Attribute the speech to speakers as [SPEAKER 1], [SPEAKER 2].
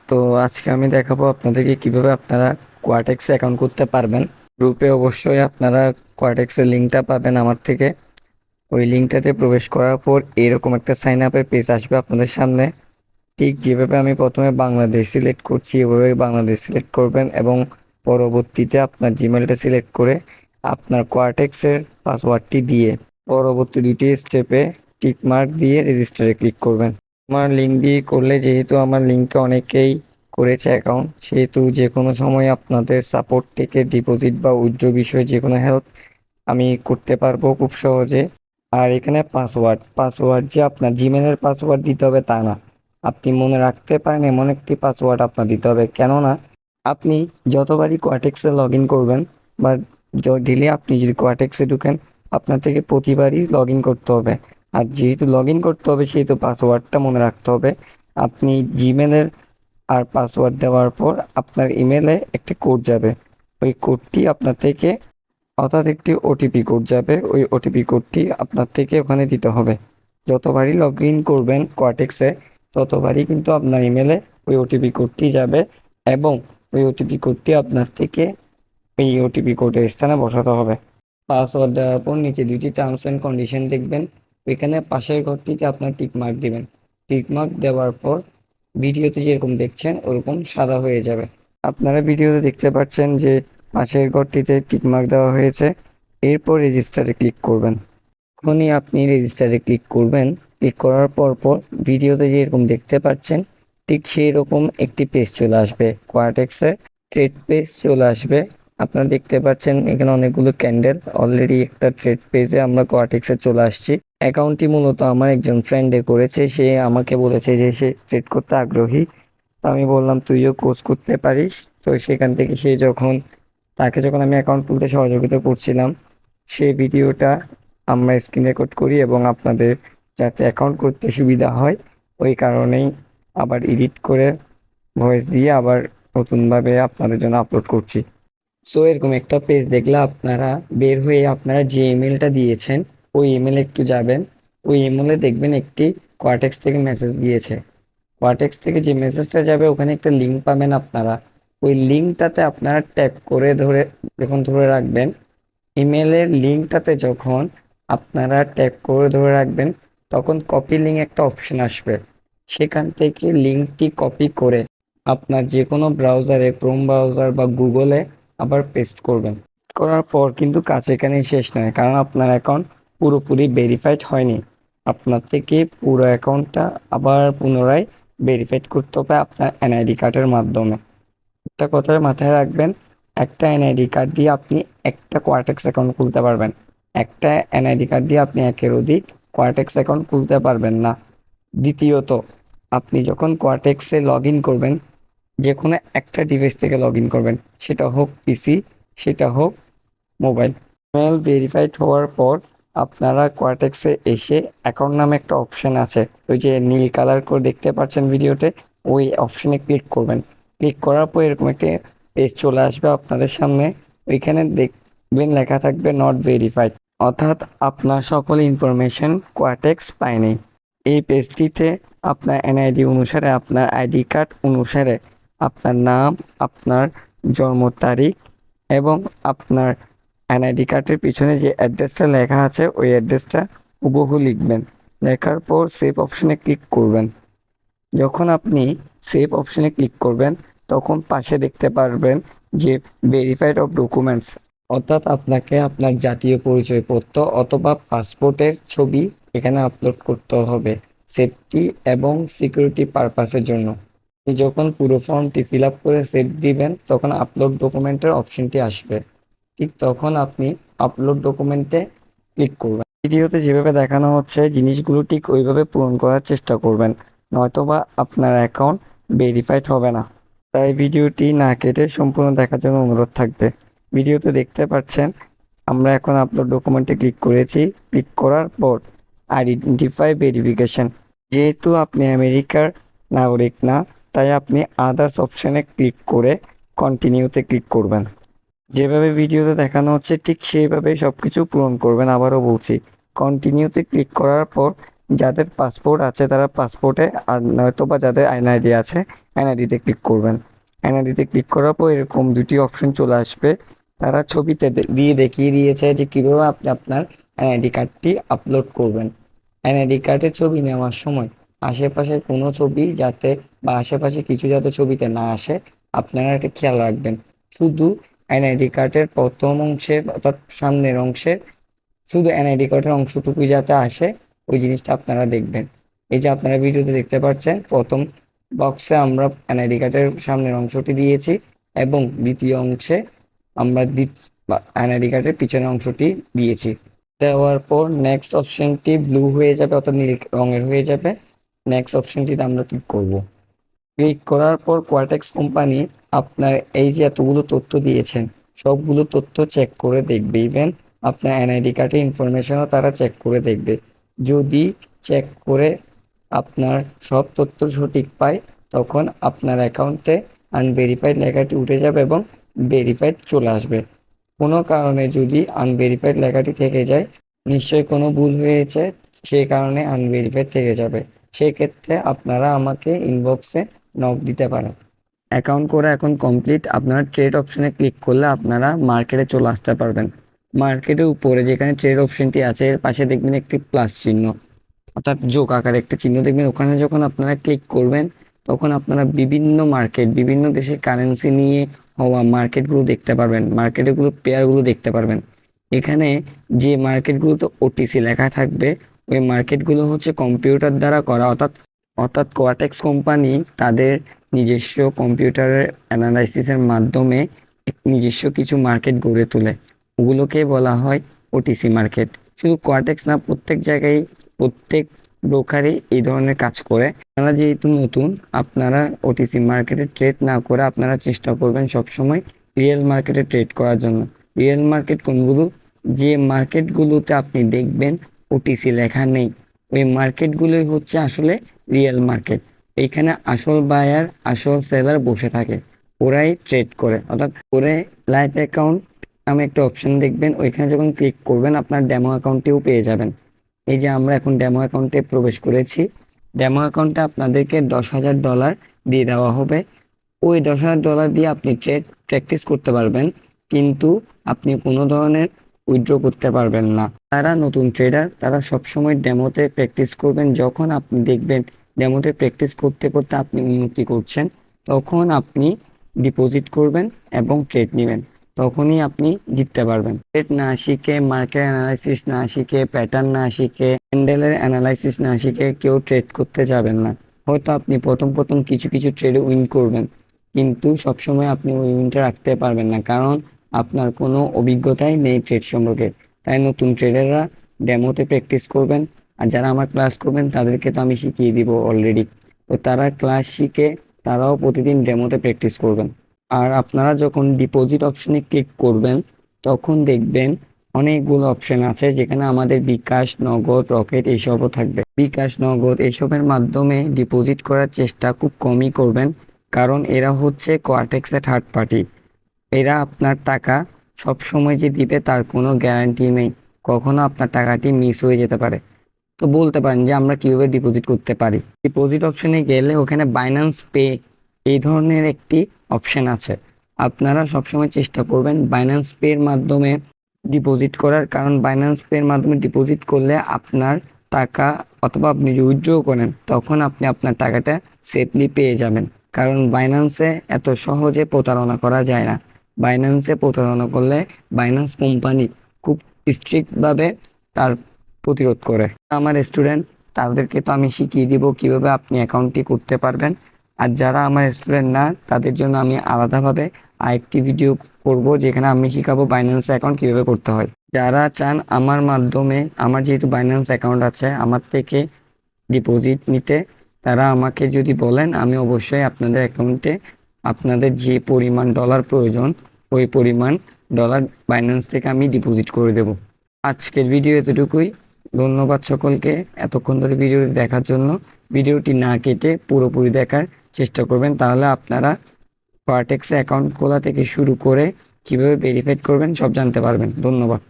[SPEAKER 1] তো আজকে আমি দেখাবো আপনাদেরকে কিভাবে আপনারা কোয়াটেক্সে অ্যাকাউন্ট করতে পারবেন। গ্রুপে অবশ্যই আপনারা কোয়াটেক্সের লিঙ্কটা পাবেন আমার থেকে। ওই লিঙ্কটাতে প্রবেশ করার পর এরকম একটা সাইন আপের পেজ আসবে আপনাদের সামনে। ঠিক যেভাবে আমি প্রথমে বাংলাদেশ সিলেক্ট করছি এভাবে বাংলাদেশ সিলেক্ট করবেন এবং পরবর্তীতে আপনার জিমেলটা সিলেক্ট করে আপনার কোয়াটেক্সের পাসওয়ার্ডটি দিয়ে পরবর্তী দুটি স্টেপে টিক মার্ক দিয়ে রেজিস্টারে ক্লিক করবেন। আমার লিঙ্ক দিয়ে করলে যেহেতু আমার লিঙ্কে অনেকেই করেছে অ্যাকাউন্ট, সেহেতু যে কোনো সময় আপনাদের সাপোর্ট থেকে ডিপোজিট বা উইথড্র বিষয়ে যে কোনো হেল্প আমি করতে পারবো খুব সহজে। আর এখানে পাসওয়ার্ড যে আপনার জিমেলের পাসওয়ার্ড দিতে হবে তা না, আপনি মনে রাখতে পারেন এমন একটি পাসওয়ার্ড আপনার দিতে হবে। কেননা আপনি যতবারই কোয়াটেক্সে লগ ইন করবেন বা ডেলি আপনি যদি কোয়াটেক্সে ঢুকেন আপনার থেকে প্রতিবারই লগ ইন করতে হবে। আর যেহেতু লগ ইন করতে হবে সেহেতু পাসওয়ার্ডটা মনে রাখতে হবে। আপনি জিমেলের আর পাসওয়ার্ড দেওয়ার পর আপনার ইমেলে একটা কোড যাবে, ওই কোডটি আপনার থেকে অর্থাৎ একটি ওটিপি কোড যাবে, ওই ওটিপি কোডটি আপনার থেকে ওখানে দিতে হবে। যতবারই লগ ইন করবেন কোয়াটেক্সে ততবারই কিন্তু আপনার ইমেলে ওই ওটিপি কোডটি যাবে এবং ওই ওটিপি কোডটি আপনার থেকে এই ওটিপি কোডের স্থানে বসাতে হবে। পাসওয়ার্ড দেওয়ার পর নিচে দুটি টার্মস অ্যান্ড কন্ডিশন দেখবেন, ওইখানে পাশের ঘরটিতে আপনার টিক মার্ক দিবেন। টিক মার্ক দেওয়ার পর ভিডিওতে যেরকম দেখছেন ওরকম সাদা হয়ে যাবে। আপনারা ভিডিওতে দেখতে পাচ্ছেন যে পাশের ঘরটিতে টিক মার্ক দেওয়া হয়েছে। এরপর রেজিস্টারে ক্লিক করবেন। এখনই আপনি রেজিস্টারে ক্লিক করবেন। ক্লিক করার পর ভিডিওতে যেরকম দেখতে পাচ্ছেন ঠিক সেই রকম একটি পেজ চলে আসবে, কোয়াটেক্সের ট্রেড পেজ চলে আসবে। আপনারা দেখতে পাচ্ছেন এখানে অনেকগুলো ক্যান্ডেল, অলরেডি একটা ট্রেড পেজে আমরা কোয়াটেক্সে চলে আসছি। অ্যাকাউন্টটি মূলত আমার একজন ফ্রেন্ডে করেছে, সে আমাকে বলেছে যে সে ট্রেড করতে আগ্রহী। তো আমি বললাম তুইও কোর্স করতে পারিস। তো সেখান থেকে তাকে যখন আমি অ্যাকাউন্ট খুলতে সহযোগিতা করছিলাম সেই ভিডিওটা আমরা স্ক্রিন রেকর্ড করি এবং আপনাদের যাতে অ্যাকাউন্ট করতে সুবিধা হয় ওই কারণেই আবার এডিট করে ভয়েস দিয়ে আবার নতুনভাবে আপনাদের জন্য আপলোড করছি। সো এরকম একটা পেজ দেখলে আপনারা বের হয়ে আপনারা যে ইমেলটা দিয়েছেন ওই ইমেলে একটু যাবেন। ওই ইমেলে দেখবেন একটি কোয়াটেক্স থেকে মেসেজ গিয়েছে। কোয়াটেক্স থেকে যে মেসেজটা যাবে ওখানে একটা লিঙ্ক পাবেন আপনারা। ওই লিঙ্কটাতে আপনারা ট্যাপ করে যখন ধরে রাখবেন, ইমেলের লিঙ্কটাতে যখন আপনারা ট্যাপ করে ধরে রাখবেন তখন কপি লিঙ্ক একটা অপশন আসবে। সেখান থেকে লিঙ্কটি কপি করে আপনার যে কোনো ব্রাউজারে, ক্রোম ব্রাউজার বা গুগলে আবার পেস্ট করবেন। করার পর কিন্তু কাজ এখানেই শেষ নয়, কারণ আপনার অ্যাকাউন্ট পুরোপুরি ভেরিফাইড হয়নি। আপনার থেকে পুরো অ্যাকাউন্টটা আবার পুনরায় ভেরিফাইড করতে হবে আপনার এনআইডি কার্ডের মাধ্যমে। একটা কথা মাথায় রাখবেন, একটা এনআইডি কার্ড দিয়ে আপনি একটা কোয়ার্টেক্স অ্যাকাউন্ট খুলতে পারবেন। একটা এনআইডি কার্ড দিয়ে আপনি একের অধিক কোয়ার্টেক্স অ্যাকাউন্ট খুলতে পারবেন না। দ্বিতীয়ত, আপনি যখন কোয়ার্টেক্সে লগ ইন করবেন যে কোনো একটা ডিভাইস থেকে লগ ইন করবেন, সেটা হোক পিসি, সেটা হোক মোবাইল। ইমেল ভেরিফাইড হওয়ার পর আপনারা কোয়ার্টেক্সে এসে অ্যাকাউন্ট নামে একটা অপশন আছে, ওই যে নীল কালার করে দেখতে পাচ্ছেন ভিডিওতে, ওই অপশনে ক্লিক করবেন। ক্লিক করার পর এরকম একটা পেজ চলে আসবে আপনাদের সামনে। ওইখানে দেখবেন লেখা থাকবে নট ভেরিফাইড, অর্থাৎ আপনার সকল ইনফরমেশন কোয়াটেক্স পায়নি। এই পেজটিতে আপনার এনআইডি অনুসারে, আপনার আইডি কার্ড অনুসারে আপনার নাম, আপনার জন্ম তারিখ এবং আপনার এনআইডি কার্ডের পিছনে যে অ্যাড্রেসটা লেখা আছে ওই অ্যাড্রেসটা হুবহু লিখবেন। লেখার পর সেভ অপশনে ক্লিক করবেন। যখন আপনি সেভ অপশনে ক্লিক করবেন তখন পাশে দেখতে পারবেন যে ভেরিফাইড অফ ডকুমেন্টস, অর্থাৎ আপনাকে আপনার জাতীয় পরিচয়পত্র অথবা পাসপোর্টের ছবি এখানে আপলোড করতে হবে সেফটি এবং সিকিউরিটি পারপাসের জন্য। আপনি যখন পুরো ফর্মটি ফিল আপ করে সেভ দিবেন তখন আপলোড ডকুমেন্টের অপশনটি আসবে। ঠিক তখন আপনি আপলোড ডকুমেন্টে ক্লিক করবেন। ভিডিওতে যেভাবে দেখানো হচ্ছে জিনিসগুলো ঠিক ওইভাবে পূরণ করার চেষ্টা করবেন, নয়তোবা আপনার অ্যাকাউন্ট ভেরিফাইড হবে না। তাই ভিডিওটি না কেটে সম্পূর্ণ দেখার জন্য অনুরোধ থাকবে। ভিডিওতে দেখতে পাচ্ছেন আমরা এখন আপলোড ডকুমেন্টে ক্লিক করেছি। ক্লিক করার পর আইডেন্টিফাই ভেরিফিকেশন, যেহেতু আপনি আমেরিকার নাগরিক না তাই আপনি আদার্স অপশানে ক্লিক করে কন্টিনিউতে ক্লিক করবেন। যেভাবে ভিডিওতে দেখানো হচ্ছে ঠিক সেইভাবে সব কিছু পূরণ করবেন। আবারও বলছি, কন্টিনিউতে ক্লিক করার পর যাদের পাসপোর্ট আছে তারা পাসপোর্টে, আর নয়তো বা যাদের এনআইডি আছে এনআইডিতে ক্লিক করবেন। এনআইডিতে ক্লিক করার পর এরকম দুটি অপশন চলে আসবে। তারা ছবিতে দিয়ে দেখিয়ে দিয়েছে যে কীভাবে আপনি আপনার এনআইডি কার্ডটি আপলোড করবেন। এনআইডি কার্ডের ছবি নেওয়ার সময় আশেপাশে কোনো ছবি যাতে বা আশেপাশে কিছু যাতে ছবিতে না আসে আপনারা এটা খেয়াল রাখবেন। শুধু এনআইডি কার্ডের প্রথম অংশের অর্থাৎ সামনের অংশের শুধু এনআইডি কার্ডের অংশটুকুই যাতে আসে ওই জিনিসটা আপনারা দেখবেন। এই যে আপনারা ভিডিওতে দেখতে পাচ্ছেন প্রথম বক্সে আমরা এনআইডি কার্ডের সামনের অংশটি দিয়েছি এবং দ্বিতীয় অংশে আমরা এনআইডি কার্ডের পিছনের অংশটি দিয়েছি। দেওয়ার পর নেক্সট অপশনটি ব্লু হয়ে যাবে অর্থাৎ নীল রঙের হয়ে যাবে। নেক্সট অপশনটিতে আমরা ক্লিক করব। ক্লিক করার পর কোয়াটেক্স কোম্পানি আপনার এই যে এতগুলো তথ্য দিয়েছেন সবগুলো তথ্য চেক করে দেখবে। ইভেন আপনার এনআইডি কার্ডের ইনফরমেশনও তারা চেক করে দেখবে। যদি চেক করে আপনার সব তথ্য সঠিক পায় তখন আপনার অ্যাকাউন্টে আনভেরিফাইড লেখাটি উঠে যাবে এবং ভেরিফাইড চলে আসবে। কোনো কারণে যদি আনভেরিফাইড লেখাটি থেকে যায় নিশ্চয়ই কোনো ভুল হয়েছে, সেই কারণে আনভেরিফাইড থেকে যাবে। সেক্ষেত্রে আপনারা আমাকে ইনবক্সে নক দিতে পারেন। অ্যাকাউন্ট করা এখন কমপ্লিট। আপনারা ট্রেড অপশনে ক্লিক করলে আপনারা মার্কেটে চলে আসতে পারবেন। মার্কেটের উপরে যেখানে ট্রেড অপশনটি আছে এর পাশে দেখবেন একটি প্লাস চিহ্ন অর্থাৎ যোগ আকারে একটা চিহ্ন দেখবেন। ওখানে যখন আপনারা ক্লিক করবেন তখন আপনারা বিভিন্ন মার্কেট, বিভিন্ন দেশের কারেন্সি নিয়ে হওয়া মার্কেটগুলো দেখতে পারবেন, মার্কেটগুলো পেয়ারগুলো দেখতে পারবেন। এখানে যে মার্কেটগুলোতে ওটিসি লেখা থাকবে ওই মার্কেটগুলো হচ্ছে কম্পিউটার দ্বারা করা, অর্থাৎ কোয়াটেক্স কোম্পানি তাদের নিজস্ব কম্পিউটারের অ্যানালাইসিসের মাধ্যমে নিজস্ব কিছু মার্কেট গড়ে তোলে, ওগুলোকে বলা হয় ওটিসি মার্কেট। শুধু কোয়াটেক্স না, প্রত্যেক জায়গায় প্রত্যেক ব্রোকারই এই ধরনের কাজ করে। আপনারা যেহেতু নতুন, আপনারা ওটিসি মার্কেটে ট্রেড না করে আপনারা চেষ্টা করবেন সবসময় রিয়েল মার্কেটে ট্রেড করার জন্য। রিয়েল মার্কেট কোনগুলো? যে মার্কেটগুলোতে আপনি দেখবেন ওটিসি লেখা নেই ওই মার্কেটগুলোই হচ্ছে আসলে রিয়েল মার্কেট। এইখানে আসল বায়ার আসল সেলার বসে থাকে, ওরাই ট্রেড করে। অর্থাৎ ওরে লাইভ অ্যাকাউন্ট নামে একটা অপশন দেখবেন, ওইখানে যখন ক্লিক করবেন আপনার ডেমো অ্যাকাউন্টটিও পেয়ে যাবেন। এই যে আমরা এখন ডেমো অ্যাকাউন্টে প্রবেশ করেছি। ডেমো অ্যাকাউন্টে আপনাদেরকে $10,000 দিয়ে দেওয়া হবে। ওই $10,000 দিয়ে আপনি ট্রেড প্র্যাকটিস করতে পারবেন, কিন্তু আপনি কোনো ধরনের উইথড্র করতে পারবেন না। তারা নতুন ট্রেডার, তারা সবসময় ডেমোতে প্র্যাকটিস করবেন। যখন আপনি দেখবেন ডেমোতে প্র্যাকটিস করতে করতে আপনি উন্নতি করছেন তখন আপনি ডিপোজিট করবেন এবং ট্রেড নেবেন, তখনই আপনি জিততে পারবেন। ট্রেড না শিখে, মার্কেট অ্যানালাইসিস না শিখে, প্যাটার্ন না শিখে, ক্যান্ডেলের অ্যানালাইসিস না শিখে কেউ ট্রেড করতে যাবেন না। হয়তো আপনি প্রথম প্রথম কিছু কিছু ট্রেডে উইন করবেন, কিন্তু সবসময় আপনি ওই উইনটা রাখতে পারবেন না, কারণ আপনার কোনো অভিজ্ঞতাই নেই ট্রেড সম্পর্কে। তাই নতুন ট্রেডাররা ডেমোতে প্র্যাকটিস করবেন। আর যারা আমার ক্লাস করবেন তাদেরকে তো আমি শিখিয়ে দিব অলরেডি, তো তারা ক্লাস শিখে তারাও প্রতিদিন ডেমোতে প্র্যাকটিস করবেন। আর আপনারা যখন ডিপোজিট অপশনে ক্লিক করবেন তখন দেখবেন অনেকগুলো অপশন আছে, যেখানে আমাদের বিকাশ, নগদ, রকেট এইসবও থাকবে। বিকাশ, নগদ এসবের মাধ্যমে ডিপোজিট করার চেষ্টা খুব কমই করবেন, কারণ এরা হচ্ছে কোয়াটেক্সের থার্ড পার্টি। এরা আপনার টাকা সব সময় যে দিবে তার কোনো গ্যারান্টি নেই, কখনো আপনার টাকাটি মিস হয়ে যেতে পারে। তো বলতে পারেন যে আমরা কিভাবে ডিপোজিট করতে পারি। ডিপোজিট অপশনে গেলে ওখানে বাইন্যান্স পে এই ধরনের একটি অপশন আছে। আপনারা সবসময় চেষ্টা করবেন বাইন্যান্স পে এর মাধ্যমে ডিপোজিট করার, কারণ বাইন্যান্স পে এর মাধ্যমে ডিপোজিট করলে আপনার টাকা অথবা আপনি যদি উইথড্র করেন তখন আপনি আপনার টাকাটা সেফলি পেয়ে যাবেন। কারণ বাইন্যান্সে এত সহজে প্রতারণা করা যায় না। বাইন্যান্সে প্রতারণা করলে বাইন্যান্স কোম্পানি খুব স্ট্রিক্টভাবে তার প্রতিরোধ করে। আমার স্টুডেন্ট তাদেরকে তো আমি শিখিয়ে দিব কিভাবে আপনি অ্যাকাউন্টটি করতে পারবেন। আর যারা আমার স্টুডেন্ট না তাদের জন্য আমি আলাদাভাবে আরেকটি ভিডিও করব যেখানে আমি শিখাবো বাইন্যান্স অ্যাকাউন্ট কিভাবে করতে হয়। যারা চান আমার মাধ্যমে, আমার যেহেতু বাইন্যান্স অ্যাকাউন্ট আছে, আমার থেকে ডিপোজিট নিতে, তারা আমাকে যদি বলেন আমি অবশ্যই আপনাদের অ্যাকাউন্টে আপনাদের যে পরিমাণ ডলার প্রয়োজন ওই পরিমাণ ডলার বাইন্যান্স থেকে আমি ডিপোজিট করে দেব। আজকের ভিডিও এতটুকুই। ধন্যবাদ সকলকে এতক্ষণ ধরে ভিডিওটি দেখার জন্য। ভিডিওটি না কেটে পুরোপুরি দেখার চেষ্টা করবেন, তাহলে আপনারা কোয়াটেক্সে অ্যাকাউন্ট খোলা থেকে শুরু করে কিভাবে ভেরিফাইড করবেন সব জানতে পারবেন। ধন্যবাদ।